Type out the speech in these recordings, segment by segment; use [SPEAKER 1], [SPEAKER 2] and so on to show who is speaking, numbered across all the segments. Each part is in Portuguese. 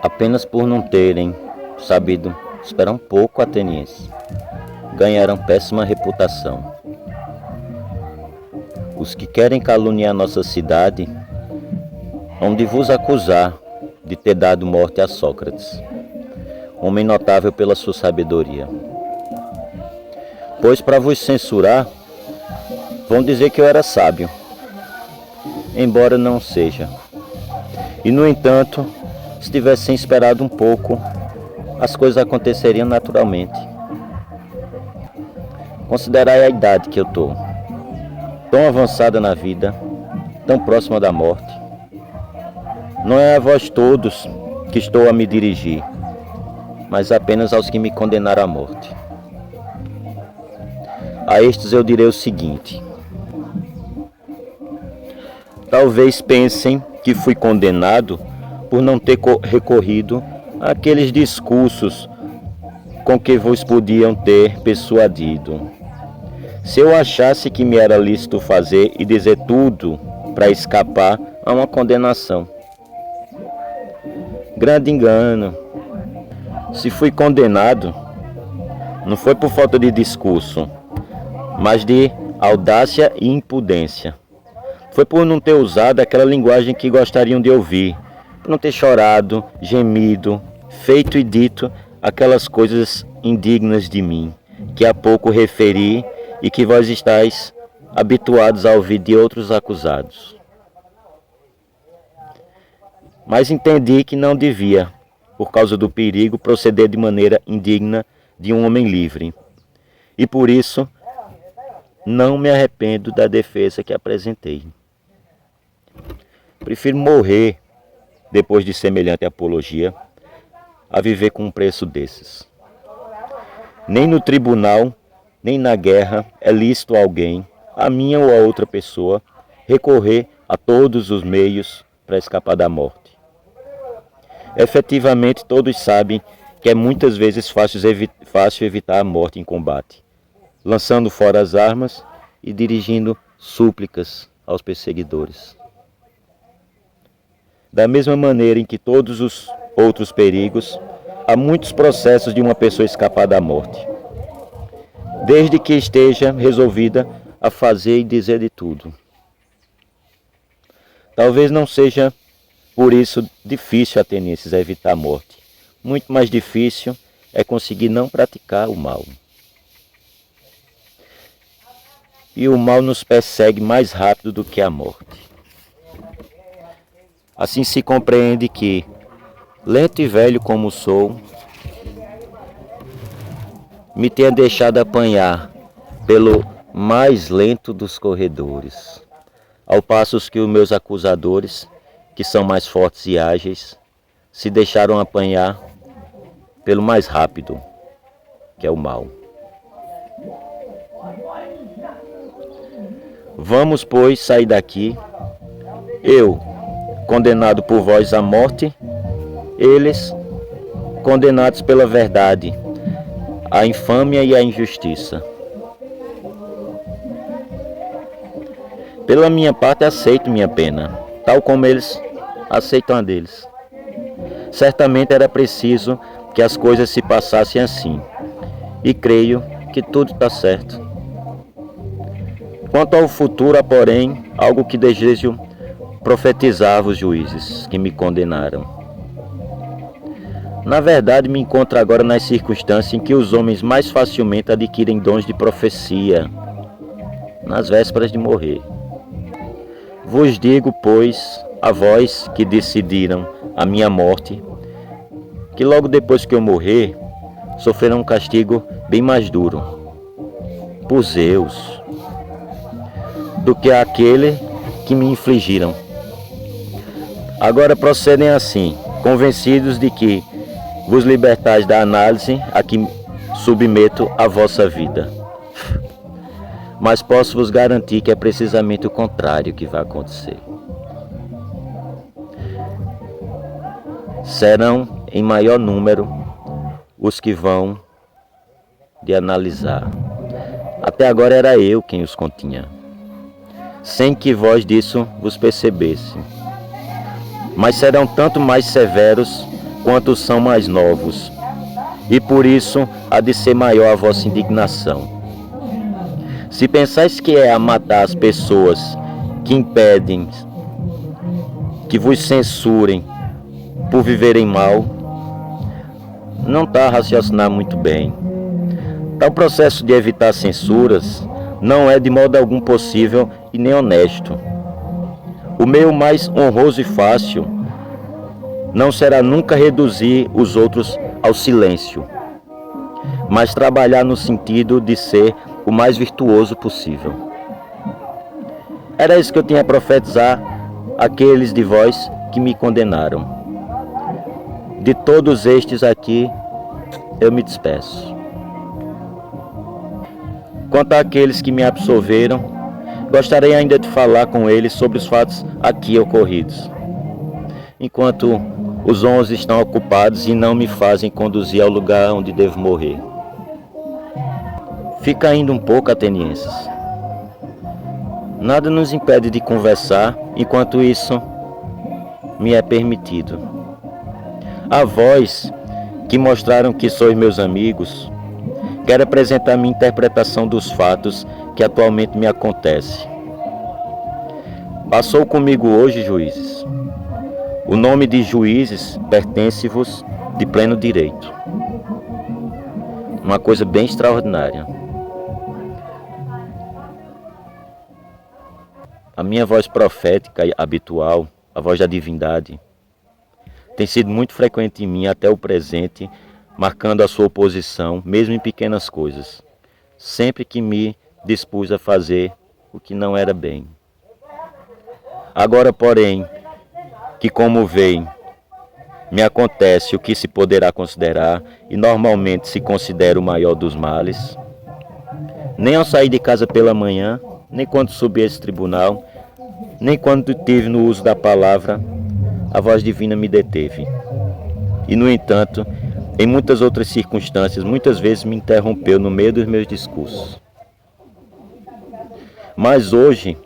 [SPEAKER 1] Apenas por não terem sabido esperar um pouco, atenienses, ganharam péssima reputação. Os que querem caluniar nossa cidade hão de vos acusar de ter dado morte a Sócrates, homem notável pela sua sabedoria. Pois para vos censurar, vão dizer que eu era sábio, embora não seja. E no entanto, se tivessem esperado um pouco, as coisas aconteceriam naturalmente. Considerai a idade que eu estou, tão avançada na vida, tão próxima da morte. Não é a vós todos que estou a me dirigir, mas apenas aos que me condenaram à morte. A estes eu direi o seguinte: talvez pensem que fui condenado por não ter recorrido àqueles discursos com que vos podiam ter persuadido. Se eu achasse que me era lícito fazer e dizer tudo para escapar a uma condenação. Grande engano. Se fui condenado, não foi por falta de discurso, mas de audácia e impudência. Foi por não ter usado aquela linguagem que gostariam de ouvir, por não ter chorado, gemido, feito e dito aquelas coisas indignas de mim, que há pouco referi e que vós estáis habituados a ouvir de outros acusados. Mas entendi que não devia, por causa do perigo, proceder de maneira indigna de um homem livre. E por isso, não me arrependo da defesa que apresentei. Prefiro morrer depois de semelhante apologia a viver com um preço desses. Nem no tribunal, nem na guerra é lícito a alguém, a minha ou a outra pessoa, recorrer a todos os meios para escapar da morte. Efetivamente, todos sabem que é muitas vezes fácil evitar a morte em combate, lançando fora as armas e dirigindo súplicas aos perseguidores. Da mesma maneira em que todos os outros perigos, há muitos processos de uma pessoa escapar da morte, desde que esteja resolvida a fazer e dizer de tudo. Talvez não seja por isso difícil, atenienses, evitar a morte. Muito mais difícil é conseguir não praticar o mal. E o mal nos persegue mais rápido do que a morte. Assim se compreende que, lento e velho como sou, me tenha deixado apanhar pelo mais lento dos corredores, ao passo que os meus acusadores, que são mais fortes e ágeis, se deixaram apanhar pelo mais rápido, que é o mal. Vamos, pois, sair daqui, eu, condenado por vós à morte, eles, condenados pela verdade, à infâmia e à injustiça. Pela minha parte, aceito minha pena, tal como eles aceitam a deles. Certamente era preciso que as coisas se passassem assim, e creio que tudo está certo. Quanto ao futuro, há, porém, algo que desejo profetizar aos juízes que me condenaram. Na verdade, me encontro agora nas circunstâncias em que os homens mais facilmente adquirem dons de profecia, nas vésperas de morrer. Vos digo, pois, a vós que decidiram a minha morte, que logo depois que eu morrer, sofrerão um castigo bem mais duro, por Zeus, do que aquele que me infligiram. Agora procedem assim, convencidos de que vos libertais da análise a que submeto a vossa vida. Mas posso vos garantir que é precisamente o contrário que vai acontecer. Serão em maior número os que vão de analisar. Até agora era eu quem os continha, sem que vós disso vos percebesse. Mas serão tanto mais severos quanto são mais novos, e por isso há de ser maior a vossa indignação. Se pensais que é a matar as pessoas que impedem que vos censurem por viverem mal, não está a raciocinar muito bem. Tal processo de evitar censuras não é de modo algum possível e nem honesto. O meio mais honroso e fácil não será nunca reduzir os outros ao silêncio, mas trabalhar no sentido de ser o mais virtuoso possível. Era isso que eu tinha a profetizar àqueles de vós que me condenaram. De todos estes aqui, eu me despeço. Quanto àqueles que me absolveram, gostaria ainda de falar com eles sobre os fatos aqui ocorridos, enquanto os 11 estão ocupados e não me fazem conduzir ao lugar onde devo morrer. Fica ainda um pouco, atenienses. Nada nos impede de conversar enquanto isso me é permitido. A vós, que mostraram que sois meus amigos, quero apresentar minha interpretação dos fatos que atualmente me acontecem. Passou comigo hoje, juízes. O nome de juízes pertence-vos de pleno direito. Uma coisa bem extraordinária. A minha voz profética habitual, a voz da divindade, tem sido muito frequente em mim até o presente, marcando a sua oposição, mesmo em pequenas coisas, sempre que me dispus a fazer o que não era bem. Agora, porém, que como veem, me acontece o que se poderá considerar, e normalmente se considera o maior dos males, nem ao sair de casa pela manhã, nem quando subi a esse tribunal, nem quando tive no uso da palavra, a voz divina me deteve. E, no entanto, em muitas outras circunstâncias, muitas vezes me interrompeu no meio dos meus discursos. Mas hoje,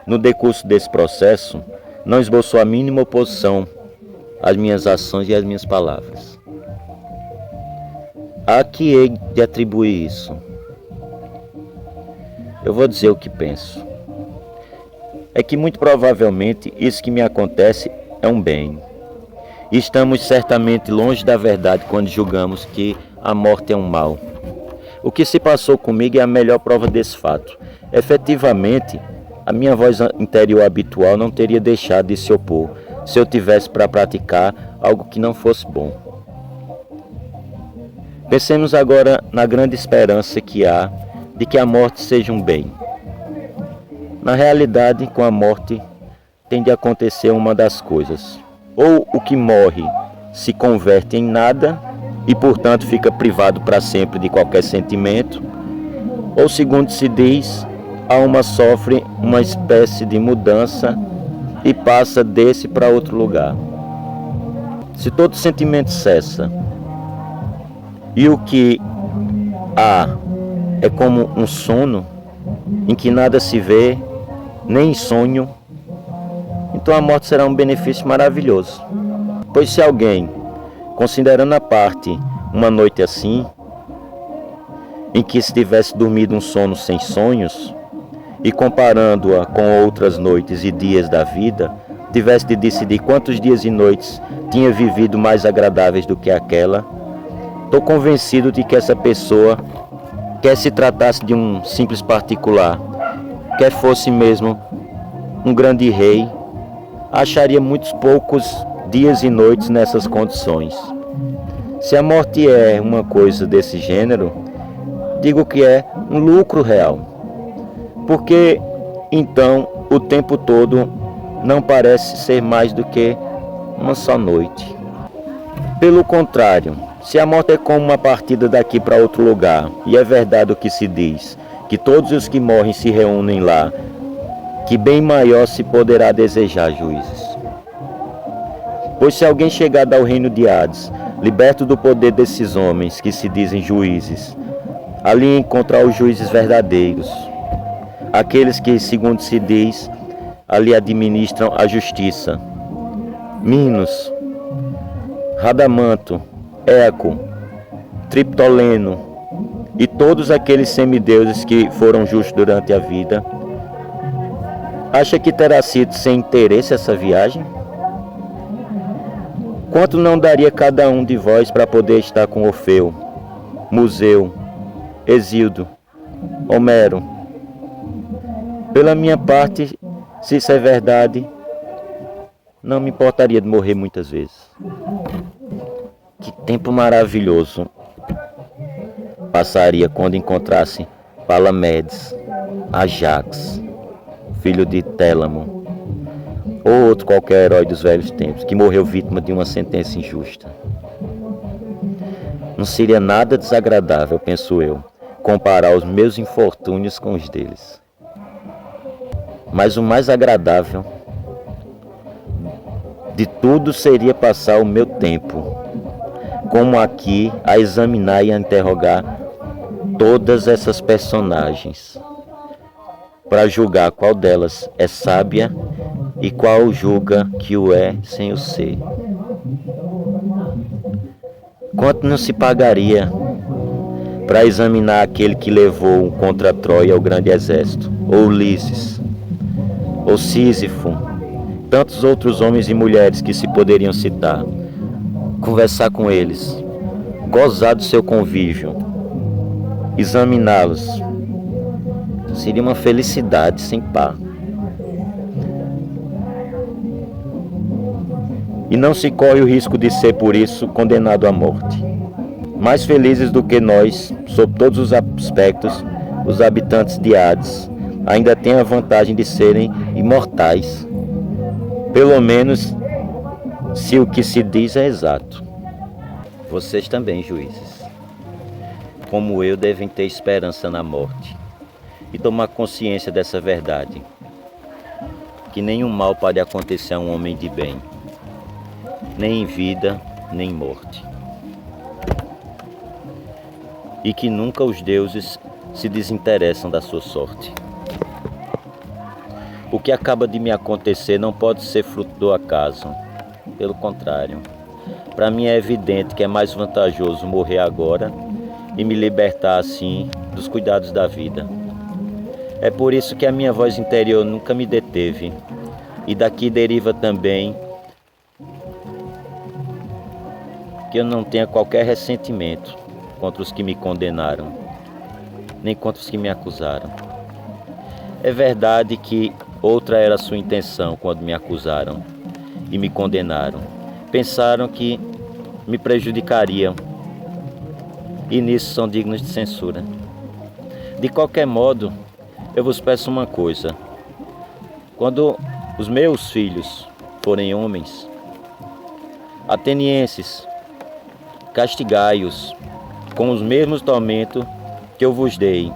[SPEAKER 1] no decurso desse processo, não esboçou a mínima oposição às minhas ações e às minhas palavras. A que hei de atribuir isso? Eu vou dizer o que penso. É que muito provavelmente isso que me acontece é um bem. E estamos certamente longe da verdade quando julgamos que a morte é um mal. O que se passou comigo é a melhor prova desse fato. Efetivamente, a minha voz interior habitual não teria deixado de se opor se eu tivesse para praticar algo que não fosse bom. Pensemos agora na grande esperança que há de que a morte seja um bem. Na realidade, com a morte tem de acontecer uma das coisas. Ou o que morre se converte em nada e, portanto, fica privado para sempre de qualquer sentimento, ou, segundo se diz, a alma sofre uma espécie de mudança e passa desse para outro lugar. Se todo sentimento cessa e o que há é como um sono em que nada se vê, nem sonho, então a morte será um benefício maravilhoso. Pois se alguém, considerando à parte uma noite assim, em que se tivesse dormido um sono sem sonhos, e comparando-a com outras noites e dias da vida, tivesse de decidir quantos dias e noites tinha vivido mais agradáveis do que aquela, estou convencido de que essa pessoa, quer se tratasse de um simples particular, quer fosse mesmo um grande rei, acharia muitos poucos dias e noites nessas condições. Se a morte é uma coisa desse gênero, digo que é um lucro real, porque então o tempo todo não parece ser mais do que uma só noite. Pelo contrário, se a morte é como uma partida daqui para outro lugar, e é verdade o que se diz, que todos os que morrem se reúnem lá, que bem maior se poderá desejar, juízes. Pois se alguém chegar ao reino de Hades, liberto do poder desses homens que se dizem juízes, ali encontrar os juízes verdadeiros, aqueles que, segundo se diz, ali administram a justiça. Minos, Radamanto, Eco, Triptoleno e todos aqueles semideuses que foram justos durante a vida, acha que terá sido sem interesse essa viagem? Quanto não daria cada um de vós para poder estar com Orfeu, Museu, Hesíodo, Homero? Pela minha parte, se isso é verdade, não me importaria de morrer muitas vezes. Que tempo maravilhoso passaria quando encontrasse Palamedes, Ajax, filho de Télamo, ou outro qualquer herói dos velhos tempos, que morreu vítima de uma sentença injusta. Não seria nada desagradável, penso eu, comparar os meus infortúnios com os deles. Mas o mais agradável de tudo seria passar o meu tempo, como aqui, a examinar e a interrogar todas essas personagens, para julgar qual delas é sábia e qual julga que o é sem o ser. Quanto não se pagaria para examinar aquele que levou contra Troia o grande exército, ou Ulisses, ou Sísifo, tantos outros homens e mulheres que se poderiam citar, conversar com eles, gozar do seu convívio, examiná-los, seria uma felicidade sem par. E não se corre o risco de ser por isso condenado à morte. Mais felizes do que nós, sob todos os aspectos, os habitantes de Hades ainda têm a vantagem de serem imortais. Pelo menos, se o que se diz é exato. Vocês também, juízes, como eu, devem ter esperança na morte e tomar consciência dessa verdade, que nenhum mal pode acontecer a um homem de bem, nem em vida, nem em morte. E que nunca os deuses se desinteressam da sua sorte. O que acaba de me acontecer não pode ser fruto do acaso. Pelo contrário, para mim é evidente que é mais vantajoso morrer agora e me libertar assim dos cuidados da vida. É por isso que a minha voz interior nunca me deteve, e daqui deriva também que eu não tenha qualquer ressentimento contra os que me condenaram, nem contra os que me acusaram. É verdade que outra era a sua intenção quando me acusaram e me condenaram. Pensaram que me prejudicariam, e nisso são dignos de censura. De qualquer modo, eu vos peço uma coisa: quando os meus filhos forem homens, atenienses, castigai-os com os mesmos tormentos que eu vos dei,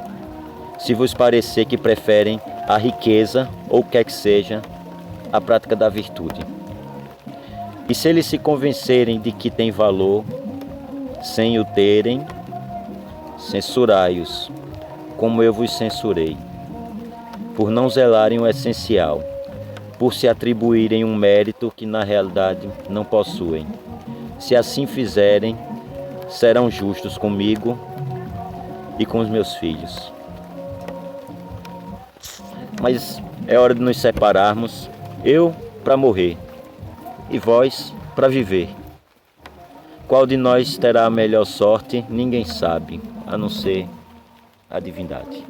[SPEAKER 1] se vos parecer que preferem a riqueza ou o que quer que seja, a prática da virtude. E se eles se convencerem de que tem valor, sem o terem, censurai-os, como eu vos censurei, por não zelarem o essencial, por se atribuírem um mérito que na realidade não possuem. Se assim fizerem, serão justos comigo e com os meus filhos. Mas é hora de nos separarmos, eu para morrer e vós para viver. Qual de nós terá a melhor sorte, ninguém sabe, a não ser a divindade.